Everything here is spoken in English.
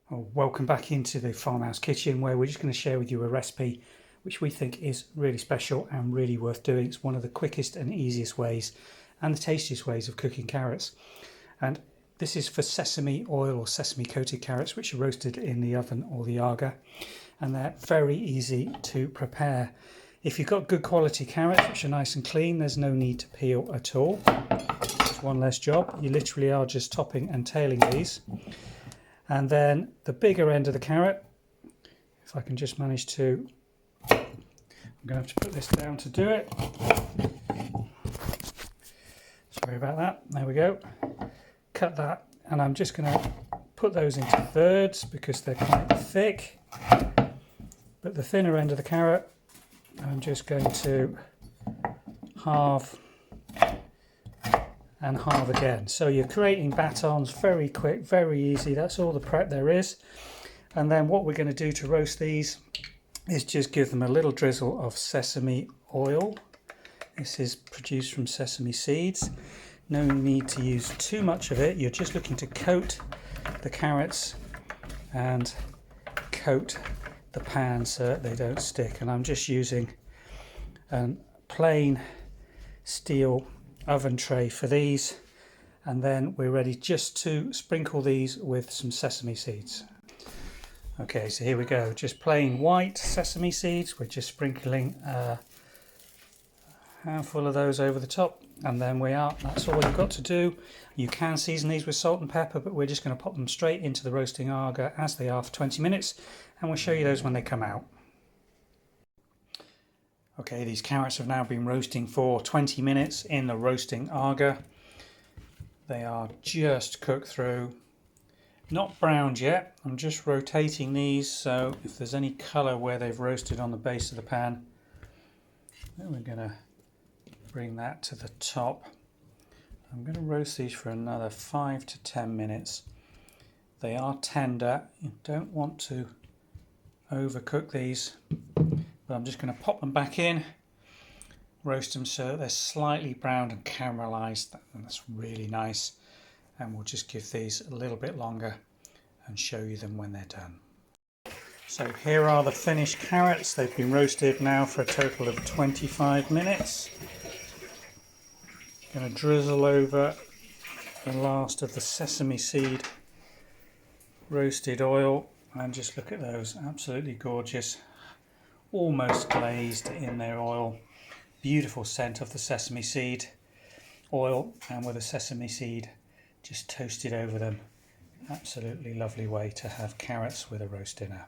Well, welcome back into the farmhouse kitchen, where we're just going to share with you a recipe which we think is really special and really worth doing. It's one of the quickest and easiest ways and the tastiest ways of cooking carrots. And this is for sesame oil or sesame coated carrots, which are roasted in the oven or the Aga, and they're very easy to prepare. If you've got good quality carrots which are nice and clean, there's no need to peel at all. It's one less job. You literally are just topping and tailing these. And then the bigger end of the carrot, if I can just manage to, I'm going to have to put this down to do it. Sorry about that. There we go. Cut that, and I'm just going to put those into thirds because they're quite thick. But the thinner end of the carrot, I'm just going to halve and halve again. So you're creating batons very quick, very easy. That's all the prep there is. And then what we're going to do to roast these is just give them a little drizzle of sesame oil. This is produced from sesame seeds. No need to use too much of it. You're just looking to coat the carrots and coat the pan so that they don't stick. And I'm just using a plain steel oven tray for these, and then we're ready just to sprinkle these with some sesame seeds. Okay, so here we go, just plain white sesame seeds. We're just sprinkling a handful of those over the top, and then that's all you've got to do. You can season these with salt and pepper, but we're just going to pop them straight into the roasting Aga as they are for 20 minutes, and we'll show you those when they come out. Okay, these carrots have now been roasting for 20 minutes in the roasting Aga. They are just cooked through, not browned yet. I'm just rotating these, so if there's any colour where they've roasted on the base of the pan, then we're going to bring that to the top. I'm going to roast these for another 5 to 10 minutes. They are tender. You don't want to overcook these. But I'm just going to pop them back in, roast them so that they're slightly browned and caramelised, and that's really nice. And we'll just give these a little bit longer and show you them when they're done. So here are the finished carrots. They've been roasted now for a total of 25 minutes. Going to drizzle over the last of the sesame seed roasted oil, and just look at those, absolutely gorgeous. Almost glazed in their oil. Beautiful scent of the sesame seed oil, and with a sesame seed just toasted over them. Absolutely lovely way to have carrots with a roast dinner.